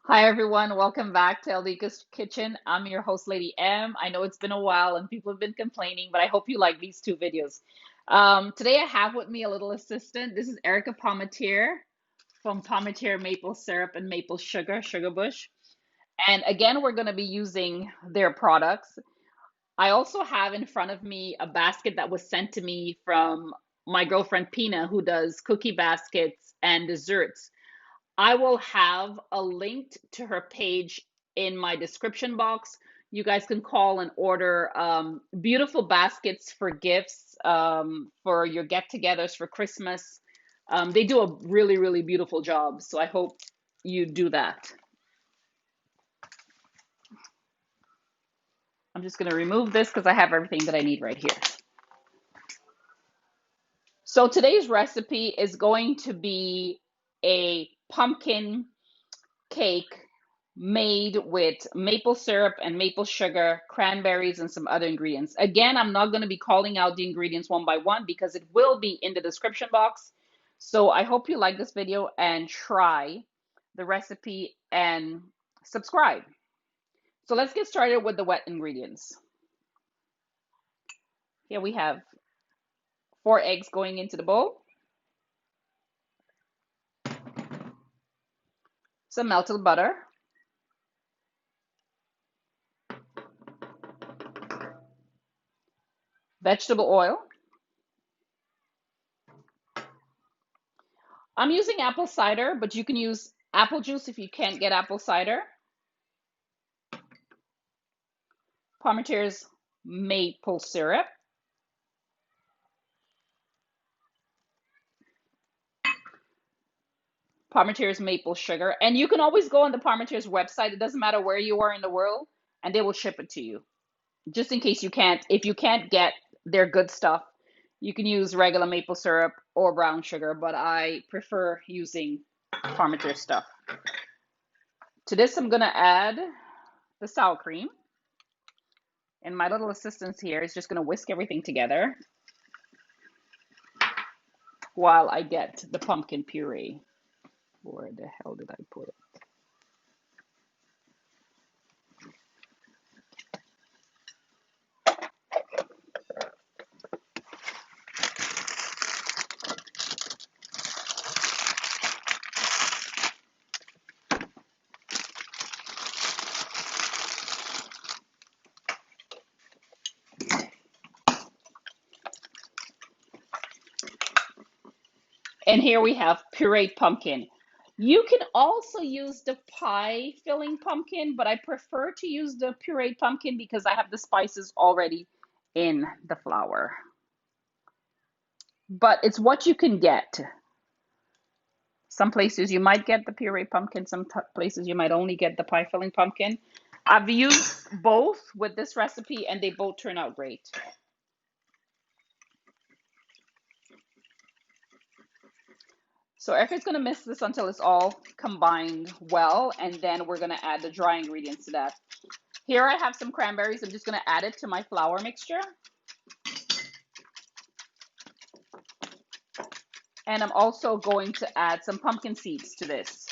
Hi everyone, welcome back to Eldika's Kitchen. I'm your host, Lady M. I know it's been a while and people have been complaining, but I hope you like these two videos. Today I have with me a little assistant. This is Erica Palmetier from Palmetier Maple Syrup and Maple Sugar Bush. And again, we're going to be using their products. I also have in front of me a basket that was sent to me from my girlfriend Pina, who does cookie baskets and desserts. I will have a link to her page in my description box. You guys can call and order beautiful baskets for gifts, for your get-togethers for Christmas. They do a really, really beautiful job. So I hope you do that. I'm just going to remove this because I have everything that I need right here. So today's recipe is going to be a pumpkin cake made with maple syrup and maple sugar, cranberries, and some other ingredients. Again, I'm not going to be calling out the ingredients one by one because it will be in the description box. So I hope you like this video and try the recipe and subscribe. So let's get started with the wet ingredients. Here we have 4 eggs going into the bowl, some melted butter, vegetable oil. I'm using apple cider, but you can use apple juice if you can't get apple cider. Parmentiers maple syrup, Parmentiers maple sugar, and you can always go on the Parmentiers website. It doesn't matter where you are in the world, and they will ship it to you. Just in case you can't, if you can't get their good stuff, you can use regular maple syrup or brown sugar, but I prefer using Parmentier stuff. To this, I'm gonna add the sour cream, and my little assistant here is just gonna whisk everything together while I get the pumpkin puree. Where the hell did I put it? And here we have pureed pumpkin. You can also use the pie filling pumpkin, but I prefer to use the pureed pumpkin because I have the spices already in the flour. But it's what you can get. Some places you might get the pureed pumpkin, some places you might only get the pie filling pumpkin. I've used both with this recipe and they both turn out great. So Erica's going to mix this until it's all combined well, and then we're going to add the dry ingredients to that. Here I have some cranberries. I'm just going to add it to my flour mixture. And I'm also going to add some pumpkin seeds to this.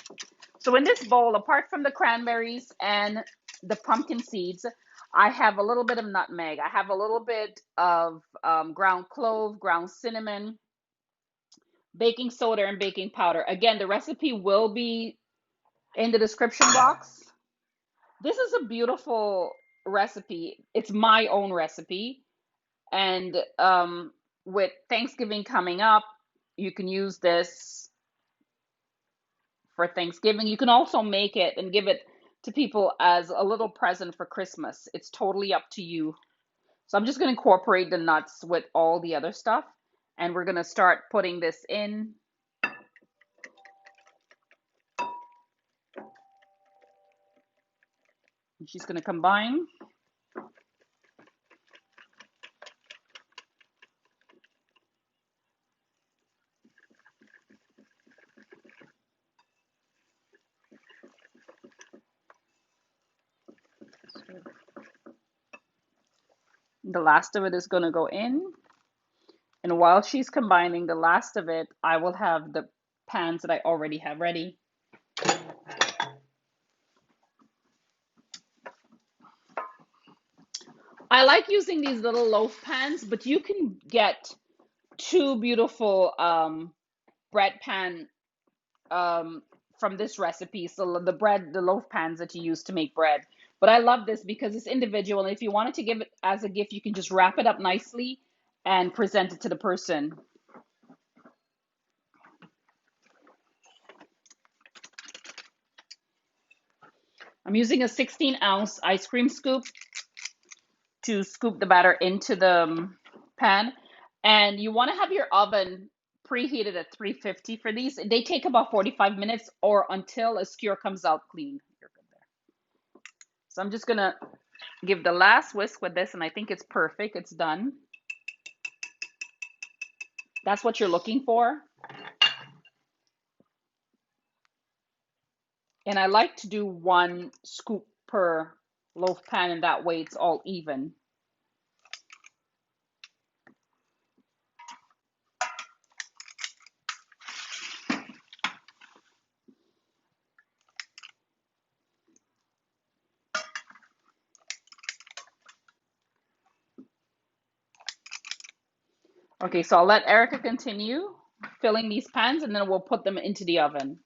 So in this bowl, apart from the cranberries and the pumpkin seeds, I have a little bit of nutmeg. I have a little bit of ground clove, ground cinnamon, baking soda, and baking powder. Again, the recipe will be in the description box. This is a beautiful recipe. It's my own recipe. And with Thanksgiving coming up, you can use this for Thanksgiving. You can also make it and give it to people as a little present for Christmas. It's totally up to you. So I'm just going to incorporate the nuts with all the other stuff. And we're going to start putting this in. And she's going to combine. The last of it is going to go in. And while she's combining the last of it, I will have the pans that I already have ready. I like using these little loaf pans, but you can get two beautiful bread pan um, from this recipe. So the bread, the loaf pans that you use to make bread. But I love this because it's individual. And if you wanted to give it as a gift, you can just wrap it up nicely and present it to the person. I'm using a 16-ounce ice cream scoop to scoop the batter into the pan. And you want to have your oven preheated at 350 for these. They take about 45 minutes or until a skewer comes out clean. You're good there. So I'm just going to give the last whisk with this, and I think it's perfect. It's done. That's what you're looking for. And I like to do one scoop per loaf pan, and that way it's all even. Okay, so I'll let Erica continue filling these pans, and then we'll put them into the oven.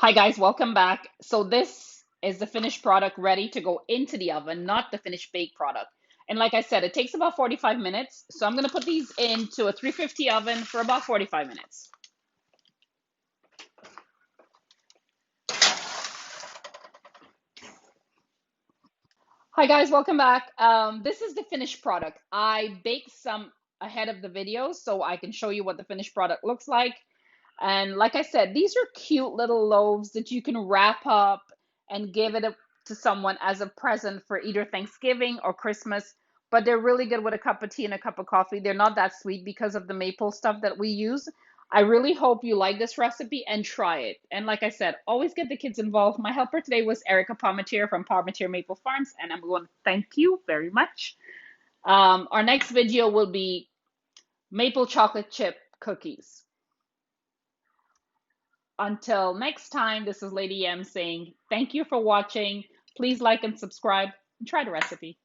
Hi guys, welcome back. So this is the finished product ready to go into the oven, not the finished baked product. And like I said, it takes about 45 minutes. So I'm going to put these into a 350 oven for about 45 minutes. Hi guys, welcome back. This is the finished product. I baked some ahead of the video so I can show you what the finished product looks like. And like I said, these are cute little loaves that you can wrap up and give it to someone as a present for either Thanksgiving or Christmas. But they're really good with a cup of tea and a cup of coffee. They're not that sweet because of the maple stuff that we use. I really hope you like this recipe and try it. And like I said, always get the kids involved. My helper today was Erica Palmetier from Palmetier Maple Farms, and I'm going to thank you very much. Our next video will be maple chocolate chip cookies. Until next time, this is Lady M saying thank you for watching. Please like and subscribe and try the recipe.